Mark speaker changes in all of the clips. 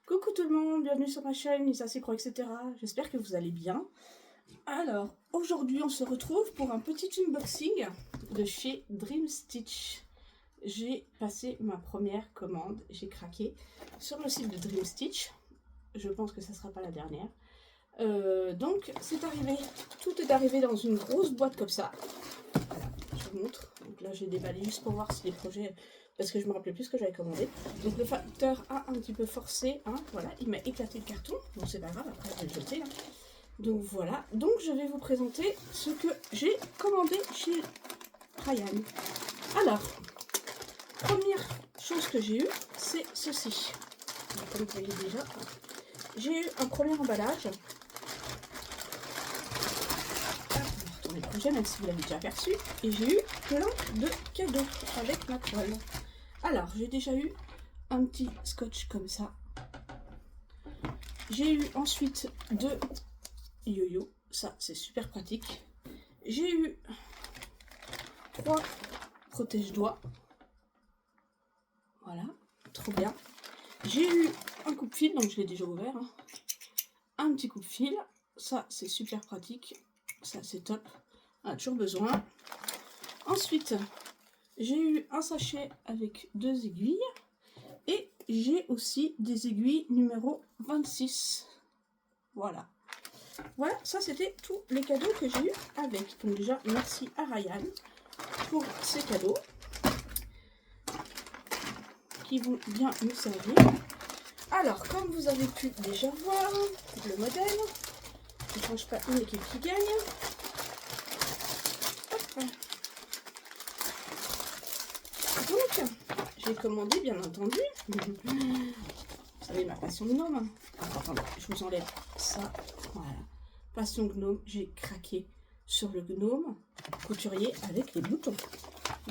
Speaker 1: Coucou tout le monde, bienvenue sur ma chaîne Lisa Secro, etc. J'espère que vous allez bien. Alors, aujourd'hui on se retrouve pour un petit unboxing de chez Dream Stitch. J'ai passé ma première commande, j'ai craqué sur le site de Dream Stitch. Je pense que ça ne sera pas la dernière. Donc c'est arrivé, tout est arrivé dans une grosse boîte comme ça. Voilà, je vous montre. Donc là j'ai déballé juste pour voir si les projets, parce que je me rappelais plus ce que j'avais commandé. Donc le facteur a un petit peu forcé, hein, voilà, il m'a éclaté le carton. Bon c'est pas grave, après je vais le jeter là. Donc voilà, donc je vais vous présenter ce que j'ai commandé chez Ryan. Alors, première chose que j'ai eu, c'est ceci. Donc, comme vous voyez déjà, j'ai eu un premier emballage. Le projet, même si vous l'avez déjà aperçu, et j'ai eu plein de cadeaux avec ma toile. Alors, j'ai déjà eu un petit scotch comme ça. J'ai eu ensuite deux yo-yo, ça c'est super pratique. J'ai eu 3 protège-doigts, voilà, trop bien. J'ai eu un coupe-fil, donc je l'ai déjà ouvert, hein. Un petit coupe-fil, ça c'est super pratique, ça c'est top. On a toujours besoin. Ensuite, j'ai eu un sachet avec 2 aiguilles et j'ai aussi des aiguilles numéro 26. Voilà. Voilà, ça c'était tous les cadeaux que j'ai eu avec. Donc déjà, merci à Ryan pour ces cadeaux qui vont bien nous servir. Alors, comme vous avez pu déjà voir, le modèle, je ne change pas une équipe qui gagne. Hop. Donc, j'ai commandé, bien entendu. Vous savez, ma passion gnome. Alors, attendez, je vous enlève ça. Voilà. Passion gnome, j'ai craqué sur le gnome couturier avec les boutons.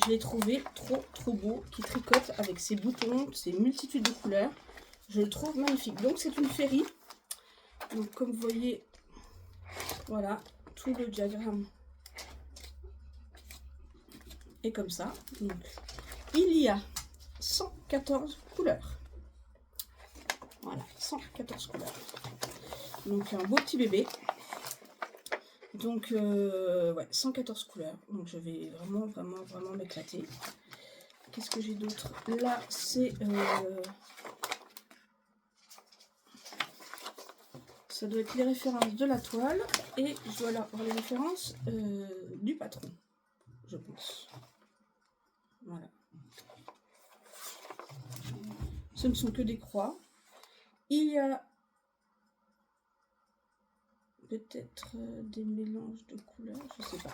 Speaker 1: Je l'ai trouvé trop beau, qui tricote avec ses boutons, ses multitudes de couleurs. Je le trouve magnifique. Donc, c'est une féerie. Donc, comme vous voyez, voilà, tout le diagramme est comme ça. Donc, il y a 114 couleurs. Voilà, 114 couleurs. Donc un beau petit bébé. Donc ouais, 114 couleurs. Donc je vais vraiment m'éclater. Qu'est-ce que j'ai d'autre? Là, c'est ça doit être les références de la toile et je dois avoir les références du patron, je pense. Voilà. Ce ne sont que des croix. Il y a peut-être des mélanges de couleurs, je sais pas.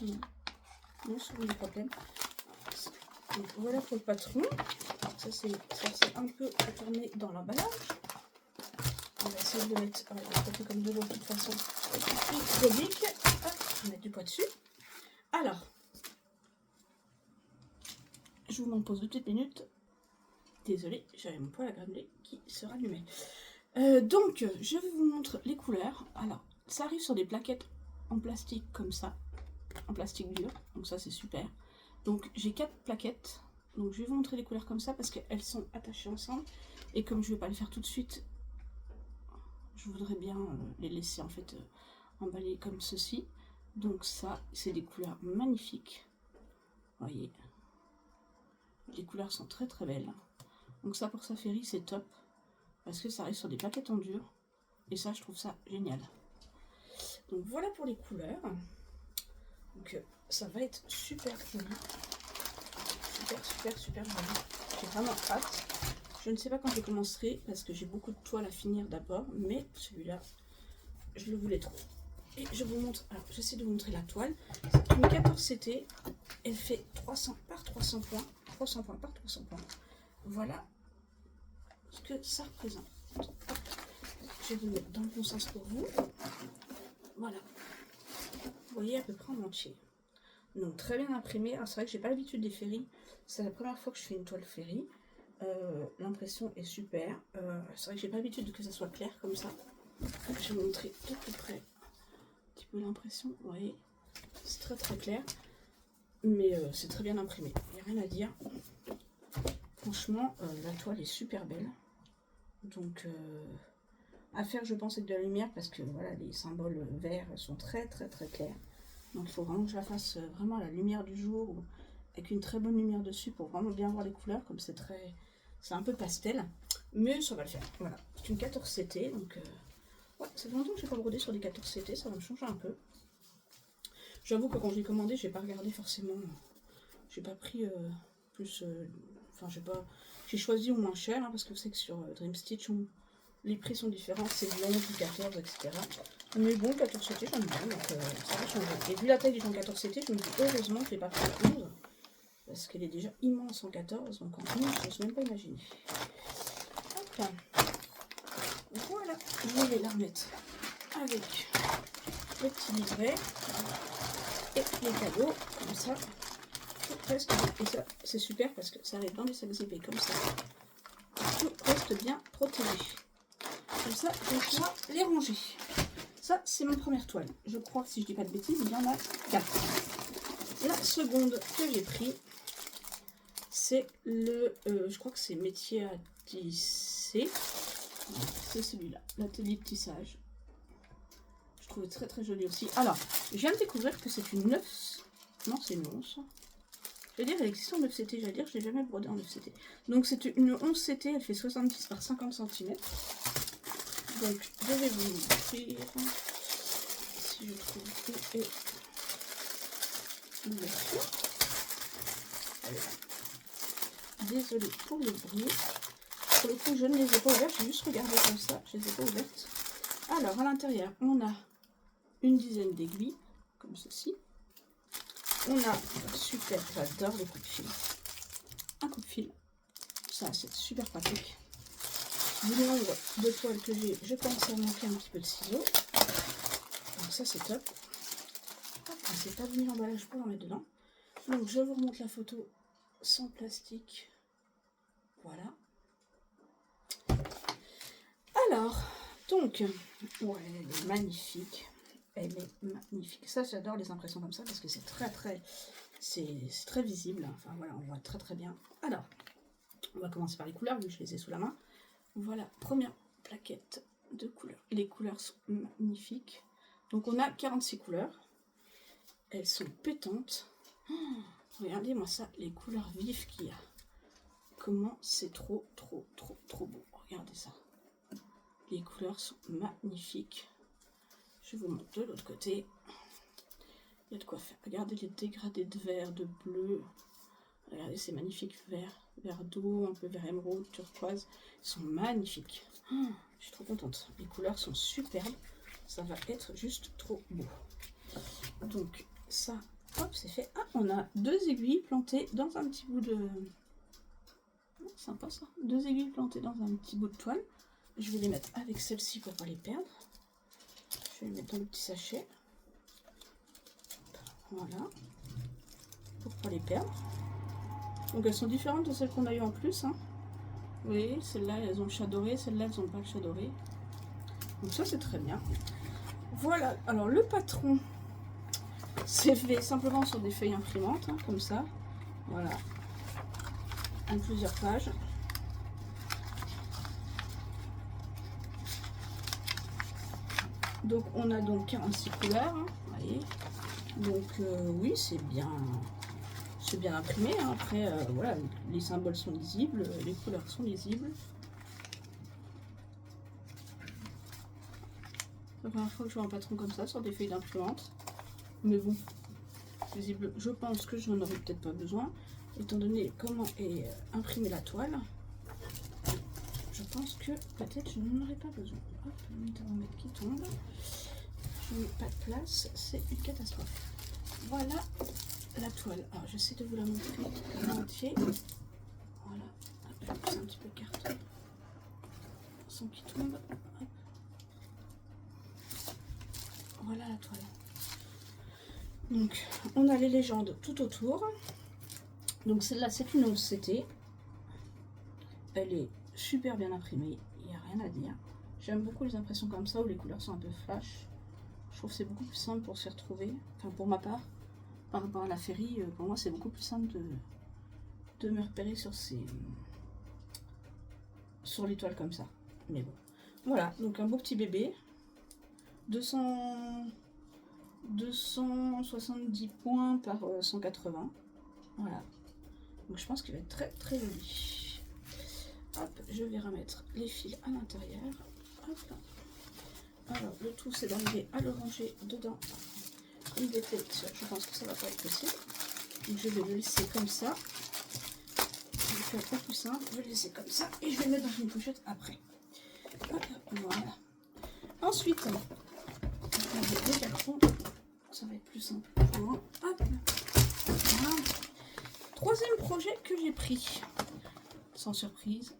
Speaker 1: Non, je trouve des problèmes. Donc voilà pour le patron. Ça c'est un peu retourné dans l'emballage. On va essayer de le mettre comme de l'eau de toute façon. Hydraulique. Hop, on va mettre du poids dessus. Alors, je vous m'en pose 2 petites minutes. Désolée, j'avais mon poêle à granuler qui se rallumait. Donc, je vous montre les couleurs. Alors, ça arrive sur des plaquettes en plastique comme ça, en plastique dur. Donc ça, c'est super. Donc, j'ai 4 plaquettes. Donc, je vais vous montrer les couleurs comme ça parce qu'elles sont attachées ensemble. Et comme je ne vais pas le faire tout de suite, je voudrais bien les laisser en fait emballées comme ceci. Donc ça, c'est des couleurs magnifiques. Vous voyez, les couleurs sont très belles. Donc ça, pour sa féerie, c'est top. Parce que ça arrive sur des plaquettes en dur. Et ça, je trouve ça génial. Donc voilà pour les couleurs. Donc ça va être super joli. Super joli. J'ai vraiment hâte. Je ne sais pas quand je commencerai parce que j'ai beaucoup de toiles à finir d'abord. Mais celui-là, je le voulais trop. Et je vous montre, alors j'essaie de vous montrer la toile. C'est une 14CT. Elle fait 300 par 300 points. 300 points par 300 points. Voilà ce que ça représente. Hop. Je vais vous mettre dans le bon sens pour vous. Voilà. Vous voyez à peu près en entier. Donc très bien imprimé. Alors c'est vrai que j'ai pas l'habitude des féeries. C'est la première fois que je fais une toile féerie. L'impression est super. C'est vrai que j'ai pas l'habitude que ça soit clair comme ça. Je vais vous montrer tout plus près un petit peu l'impression. Vous voyez, c'est très clair. Mais c'est très bien imprimé. Il n'y a rien à dire. Franchement, la toile est super belle. Donc, à faire, je pense, avec de la lumière, parce que voilà, les symboles verts sont très clairs. Donc, il faut vraiment que je la fasse vraiment à la lumière du jour, ou avec une très bonne lumière dessus, pour vraiment bien voir les couleurs, comme c'est un peu pastel. Mais ça va le faire. Voilà, c'est une 14 CT, donc ouais, ça fait longtemps que je n'ai pas brodé sur des 14 CT, ça va me changer un peu. J'avoue que quand j'ai commandé, j'ai pas regardé forcément. J'ai pas pris plus. Enfin, j'ai choisi au moins cher, hein, parce que vous savez que sur Dream Stitch, les prix sont différents, c'est du 11, du 14, etc. Mais bon, 14 CT, j'aime bien, donc ça va changer. Et vu la taille des gens 14 CT, je me dis heureusement que je n'ai pas pris 11, parce qu'elle est déjà immense en 14, donc en 11, je n'ose même pas imaginer. Hop. Voilà, je vais la remettre avec le petit livret et les cadeaux, comme ça, tout reste bien. Et ça, c'est super parce que ça arrive dans les sacs zippés comme ça. Tout reste bien protégé. Comme ça, je vais pouvoir les ranger. Ça, c'est mon première toile. Je crois que si je dis pas de bêtises, il y en a 4. La seconde que j'ai pris, c'est le... je crois que c'est métier à tisser. C'est celui-là, l'atelier de tissage. Je trouve très joli aussi. Alors, je viens de découvrir que c'est une 9... Non, c'est une 11. Je vais dire, elle existe en 9 CT. Je vais dire, je n'ai jamais brodé en 9 CT. Donc, c'est une 11 CT. Elle fait 70 par 50 cm. Donc, je vais vous montrer si je trouve où est l'ouverture. Désolée pour le bruit. Pour le coup, je ne les ai pas ouvertes. J'ai juste regardé comme ça. Je ne les ai pas ouvertes. Alors, à l'intérieur, on a une dizaine d'aiguilles, comme ceci. On a, super, j'adore les coups de fil. Un coup de fil. Ça, c'est super pratique. Du nombre de toiles que j'ai, je pense à manquer un petit peu de ciseaux. Donc ça, c'est top. C'est pas venu l'emballage pour en mettre dedans. Donc, je vous remonte la photo sans plastique. Voilà. Alors, donc, ouais, elle est magnifique. Elle est magnifique. Ça, j'adore les impressions comme ça parce que c'est très visible. Enfin, voilà, on voit très bien. Alors, on va commencer par les couleurs, vu que je les ai sous la main. Voilà, première plaquette de couleurs. Les couleurs sont magnifiques. Donc, on a 46 couleurs. Elles sont pétantes. Oh, regardez-moi ça, les couleurs vives qu'il y a. Comment c'est trop beau. Regardez ça. Les couleurs sont magnifiques. Je vous montre de l'autre côté. Il y a de quoi faire. Regardez les dégradés de vert, de bleu. Regardez ces magnifiques verts. Vert d'eau, un peu vert émeraude, turquoise. Ils sont magnifiques. Oh, je suis trop contente. Les couleurs sont superbes. Ça va être juste trop beau. Donc ça, hop, c'est fait. Ah, on a 2 aiguilles plantées dans un petit bout de... Oh, sympa ça. 2 aiguilles plantées dans un petit bout de toile. Je vais les mettre avec celle-ci pour ne pas les perdre. Je vais les mettre dans le petit sachet. Voilà. Pour ne pas les perdre. Donc elles sont différentes de celles qu'on a eues en plus. Hein. Vous voyez, celles-là, elles ont le chat doré. Celles-là, elles n'ont pas le chat doré. Donc ça, c'est très bien. Voilà. Alors le patron, c'est fait simplement sur des feuilles imprimantes, hein, comme ça. Voilà. En plusieurs pages. Donc on a donc 46 couleurs, hein, vous voyez. Donc oui, c'est bien imprimé. Hein. Après, voilà, les symboles sont lisibles, les couleurs sont lisibles. C'est la première fois que je vois un patron comme ça sur des feuilles d'imprimante. Mais bon, visible, je pense que je n'en aurais peut-être pas besoin, étant donné comment est imprimée la toile. Je pense que peut-être je n'en aurais pas besoin. Hop, le thermomètre qui tombe. Je n'ai pas de place, c'est une catastrophe. Voilà la toile. Alors j'essaie de vous la montrer en entier. Voilà, hop, je vais pousser un petit peu de carton sans qu'il tombe. Hop. Voilà la toile. Donc on a les légendes tout autour. Donc celle-là c'est une 11 CT. Elle est super bien imprimée, il n'y a rien à dire. J'aime beaucoup les impressions comme ça où les couleurs sont un peu flash. Je trouve que c'est beaucoup plus simple pour se retrouver. Enfin pour ma part, par rapport à la Ferry, pour moi c'est beaucoup plus simple de me repérer sur les toiles comme ça. mais bon. Voilà, donc un beau petit bébé. 270 points par 180. Voilà. Donc je pense qu'il va être très très joli. Hop, je vais remettre les fils à l'intérieur. Hop. Alors, le tout, c'est d'arriver à le ranger dedans. Une détecte, je pense que ça va pas être possible. Donc je vais le laisser comme ça. Je vais faire pas plus simple, je vais le laisser comme ça et je vais le mettre dans une pochette après. Hop, voilà. Ensuite, les cartons, ça va être plus simple pour moi. Hop, voilà. Troisième projet que j'ai pris, sans surprise,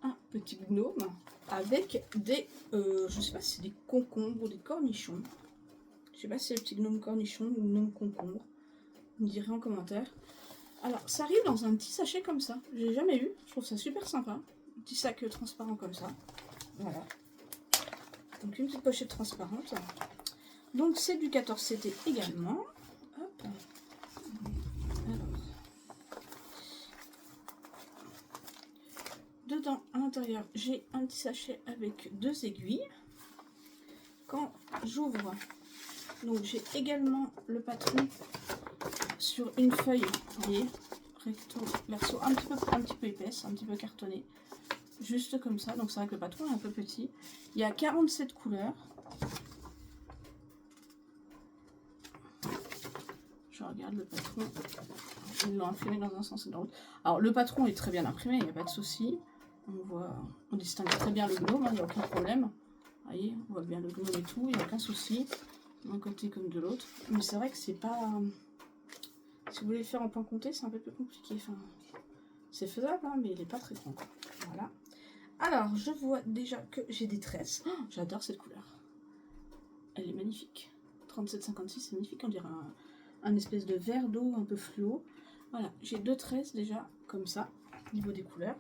Speaker 1: un petit gnome avec des, je sais pas si c'est des concombres ou des cornichons. Je sais pas si c'est le petit gnome cornichon ou gnome concombre. Vous me direz en commentaire. Alors, ça arrive dans un petit sachet comme ça. Je l'ai jamais eu. Je trouve ça super sympa. Un petit sac transparent comme ça. Voilà. Donc, une petite pochette transparente. Donc, c'est du 14CT également. Hop. Alors. Dedans, à l'intérieur, j'ai un petit sachet avec 2 aiguilles. Quand j'ouvre, donc j'ai également le patron sur une feuille, vous voyez, recto verso, un petit peu épaisse, un petit peu cartonnée, juste comme ça. Donc c'est vrai que le patron est un peu petit. Il y a 47 couleurs. Je regarde le patron. Ils l'ont imprimé dans un sens et dans l'autre. Alors le patron est très bien imprimé, il n'y a pas de souci. On distingue très bien le gnome, il n'y a aucun problème. Vous voyez, on voit bien le gnome et tout, il n'y a aucun souci. D'un côté comme de l'autre. Mais c'est vrai que c'est pas... Si vous voulez le faire en point compté, c'est un peu plus compliqué. Enfin, c'est faisable, hein, mais il n'est pas très grand. Voilà. Alors, je vois déjà que j'ai des tresses. Oh, j'adore cette couleur. Elle est magnifique. 37,56, c'est magnifique. On dirait un espèce de verre d'eau un peu fluo. Voilà, j'ai 2 tresses déjà, comme ça, au niveau des couleurs.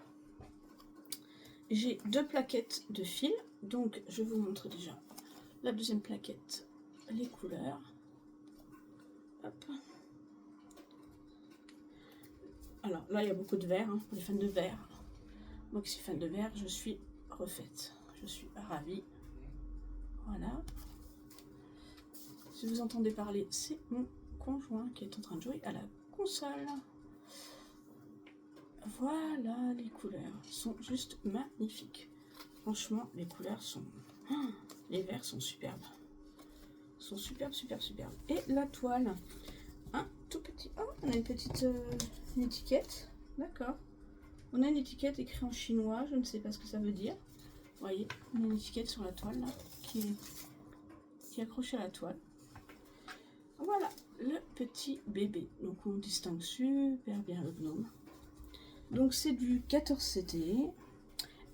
Speaker 1: J'ai 2 plaquettes de fil. Donc, je vous montre déjà la deuxième plaquette, les couleurs. Hop. Alors là, il y a beaucoup de vert, hein, pour les fans de vert. Moi qui suis fan de vert, je suis refaite. Je suis ravie. Voilà. Si vous entendez parler, c'est mon conjoint qui est en train de jouer à la console. Voilà, les couleurs sont juste magnifiques. Franchement, les couleurs sont... Oh, les verts sont superbes. Ils sont superbes, superbes. Et la toile, un tout petit... Oh, on a une petite une étiquette. D'accord. On a une étiquette écrite en chinois, je ne sais pas ce que ça veut dire. Vous voyez, on a une étiquette sur la toile là, qui est accrochée à la toile. Voilà, le petit bébé. Donc on distingue super bien le gnome. Donc c'est du 14CT.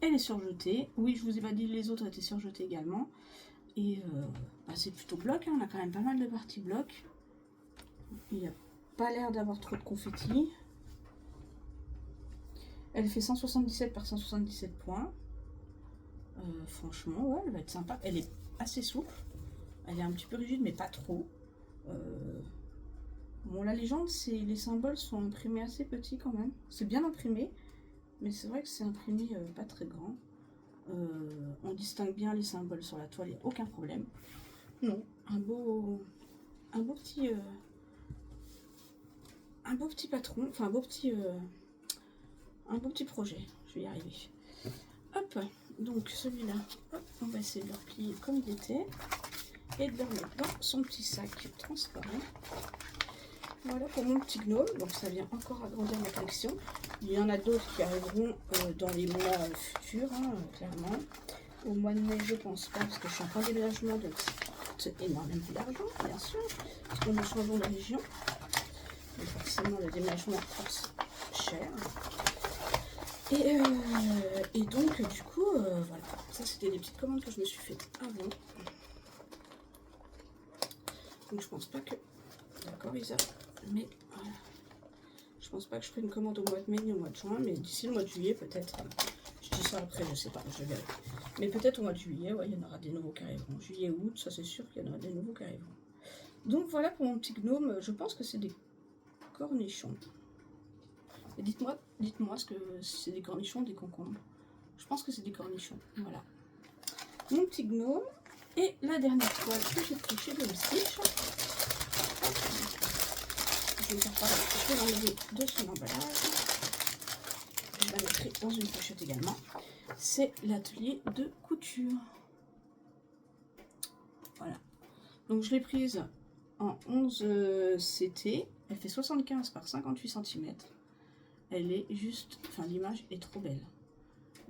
Speaker 1: Elle est surjetée. Oui, je vous ai pas dit, les autres étaient surjetés également. Et bah, c'est plutôt bloc, hein. On a quand même pas mal de parties bloc. Il n'y a pas l'air d'avoir trop de confettis. Elle fait 177 par 177 points. Franchement, ouais, elle va être sympa. Elle est assez souple. Elle est un petit peu rigide, mais pas trop. Bon, la légende, les symboles sont imprimés assez petits quand même. C'est bien imprimé, mais c'est vrai que c'est imprimé pas très grand. On distingue bien les symboles sur la toile, il n'y a aucun problème. Non, un beau petit patron, enfin un beau petit projet. Je vais y arriver. Hop, donc celui-là, on va essayer de le replier comme il était et de le remettre dans son petit sac transparent. Voilà pour mon petit gnome. Donc ça vient encore agrandir ma collection. Il y en a d'autres qui arriveront dans les mois futurs, hein, clairement. Au mois de mai, je pense pas, parce que je suis en fin de déménagement, donc c'est énormément d'argent, bien sûr, parce que nous changeons de région. Donc forcément, le déménagement coûte cher. Et donc, du coup, voilà. Ça, c'était des petites commandes que je me suis faites avant. Donc, je pense pas que... D'accord, Isa. Mais voilà. Je pense pas que je ferai une commande au mois de mai ni au mois de juin, mais d'ici le mois de juillet, peut-être. Je dis ça après, je sais pas, je verrai. Mais peut-être au mois de juillet, ouais, il y en aura des nouveaux qui arriveront. Juillet, août, ça c'est sûr qu'il y en aura des nouveaux qui arriveront. Donc voilà pour mon petit gnome. Je pense que c'est des cornichons. Dites-moi ce que c'est des cornichons ou des concombres. Je pense que c'est des cornichons. Voilà. Mon petit gnome. Et la dernière toile que j'ai pris chez Dream Stitch. Je vais l'enlever de son emballage. Je la mettrai dans une pochette également. C'est l'atelier de couture. Voilà. Donc je l'ai prise en 11 CT. Elle fait 75 par 58 cm. Elle est juste... Enfin, l'image est trop belle.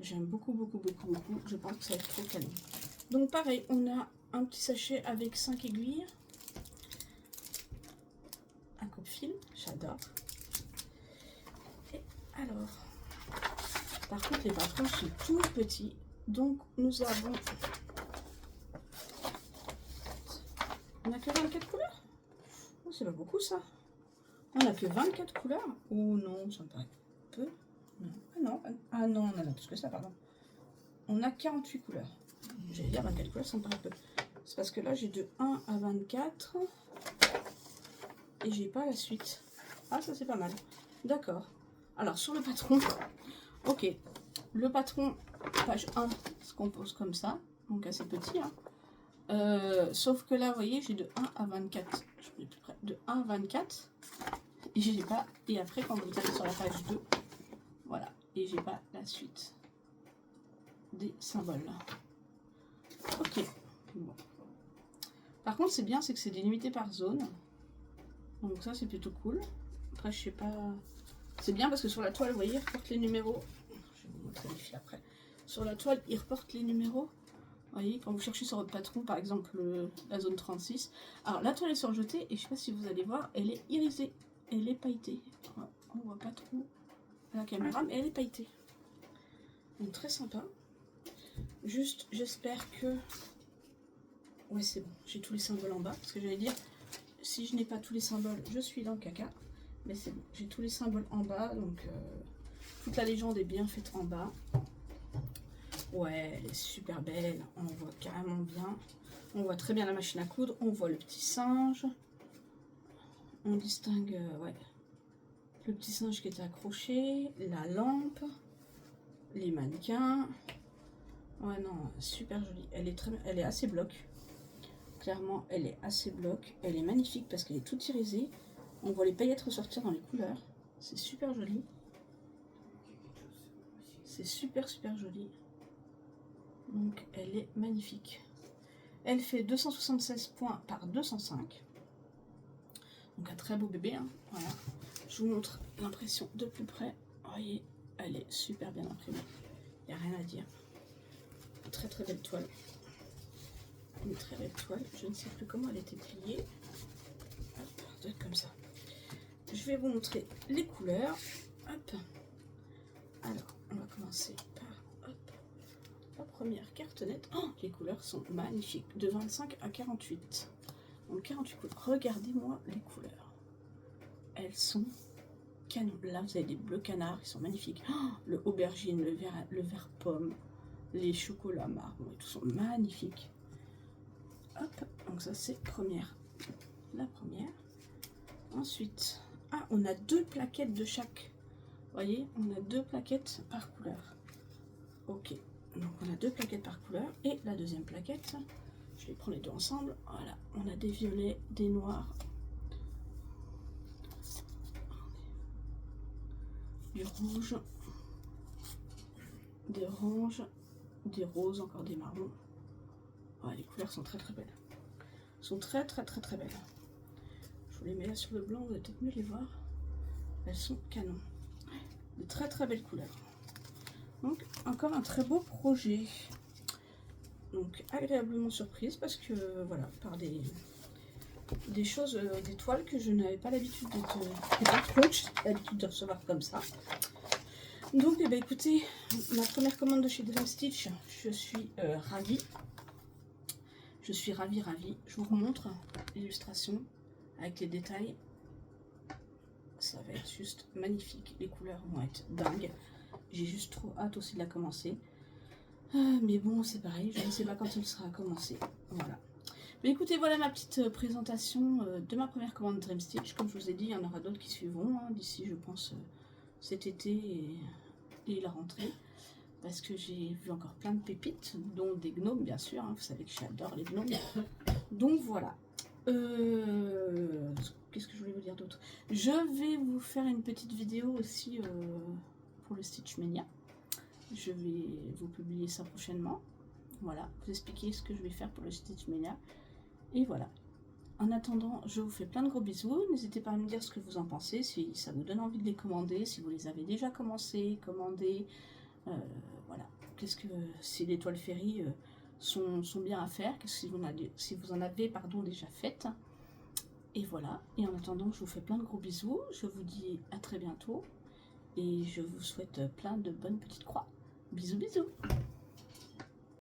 Speaker 1: J'aime beaucoup, beaucoup, beaucoup, beaucoup. Je pense que ça va être trop canon. Donc pareil, on a un petit sachet avec 5 aiguilles. Un coupe-fil, j'adore. Et alors, par contre les patrons sont tout petits. Donc nous avons... On n'a que 24 couleurs. Oh, c'est pas beaucoup ça. On n'a que 24 couleurs. Oh non, ça me paraît peu. Non. Ah non, ah non, on en a plus que ça, pardon. On a 48 couleurs. J'allais dire 24 couleurs, ça me paraît peu. C'est parce que là, j'ai de 1 à 24. Et j'ai pas la suite. Ah, ça c'est pas mal. D'accord. Alors, sur le patron. Ok. Le patron, page 1, se compose comme ça. Donc assez petit. Hein. Sauf que là, vous voyez, j'ai de 1 à 24. Je mets plus près. De 1 à 24. Et j'ai pas. Et après, quand vous allez sur la page 2, voilà. Et j'ai pas la suite des symboles. Ok. Bon. Par contre, c'est bien, c'est que c'est délimité par zone. Donc ça, c'est plutôt cool. Après, je sais pas... C'est bien parce que sur la toile, vous voyez, il reporte les numéros. Je vais vous montrer les fils après. Sur la toile, il reporte les numéros. Vous voyez, quand vous cherchez sur votre patron, par exemple, la zone 36. Alors, la toile est surjetée et je sais pas si vous allez voir, elle est irisée. Elle est pailletée. On voit pas trop à la caméra, mais elle est pailletée. Donc, très sympa. Juste, j'espère que... Ouais, c'est bon. J'ai tous les symboles en bas. Parce que j'allais dire, si je n'ai pas tous les symboles, je suis dans le caca. Mais c'est bon. J'ai tous les symboles en bas. Donc, toute la légende est bien faite en bas. Ouais, elle est super belle. On voit carrément bien. On voit très bien la machine à coudre. On voit le petit singe. On distingue, ouais, le petit singe qui est accroché. La lampe. Les mannequins. Ouais, non, super jolie. Elle est assez bloc. Clairement, elle est assez bloc. Elle est magnifique parce qu'elle est toute irisée. On voit les paillettes ressortir dans les couleurs. C'est super joli. C'est super, super joli. Donc, elle est magnifique. Elle fait 276 points par 205. Donc, un très beau bébé. Hein. Voilà. Je vous montre l'impression de plus près. Vous voyez, elle est super bien imprimée. Il n'y a rien à dire. Une très, très belle toile. Une très belle toile. Je ne sais plus comment elle était pliée. Hop, ça doit être comme ça. Je vais vous montrer les couleurs. Hop. Alors, on va commencer par hop, la première cartonnette. Oh, les couleurs sont magnifiques. De 25 à 48. Donc 48 couleurs. Regardez-moi les couleurs. Elles sont canon. Là, vous avez des bleus canards. Ils sont magnifiques. Oh, le aubergine, le vert pomme, les chocolats marron. Tous sont magnifiques. Hop. Donc ça, c'est la première. Ensuite, ah, on a 2 plaquettes de chaque. Vous voyez, on a 2 plaquettes par couleur. Ok, donc on a 2 plaquettes par couleur. Et la deuxième plaquette, je vais prendre les deux ensemble. Voilà, on a des violets, des noirs, du rouge, des oranges, des roses, encore des marrons. Ouais, les couleurs sont très très belles. Elles sont très très très très belles. Je vous les mets là sur le blanc, vous allez peut-être mieux les voir. Elles sont canon. De très très belles couleurs. Donc encore un très beau projet. Donc agréablement surprise parce que voilà, par des choses, des toiles que je n'avais pas l'habitude de recevoir comme ça. Donc eh ben, écoutez, ma première commande de chez Dream Stitch, je suis ravie. Je suis ravie. Je vous remontre l'illustration avec les détails. Ça va être juste magnifique. Les couleurs vont être dingues. J'ai juste trop hâte aussi de la commencer. Mais bon, c'est pareil, je ne sais pas quand elle sera commencée. Voilà. Mais écoutez, voilà ma petite présentation de ma première commande Dream Stitch. Comme je vous ai dit, il y en aura d'autres qui suivront hein, d'ici, je pense, cet été et la rentrée. parce que j'ai vu encore plein de pépites, dont des gnomes bien sûr, hein. Vous savez que j'adore les gnomes. Donc voilà. Qu'est-ce que je voulais vous dire d'autre? Je vais vous faire une petite vidéo aussi pour le Stitch Mania. Je vais vous publier ça prochainement. Voilà, vous expliquer ce que je vais faire pour le Stitch Mania. Et voilà. En attendant, je vous fais plein de gros bisous. N'hésitez pas à me dire ce que vous en pensez, si ça vous donne envie de les commander, si vous les avez déjà commencé, commandés. Voilà. Qu'est-ce que si les toiles ferries sont bien à faire, si vous en avez déjà faites. Et voilà. Et en attendant, je vous fais plein de gros bisous. Je vous dis à très bientôt. Et je vous souhaite plein de bonnes petites croix. Bisous bisous.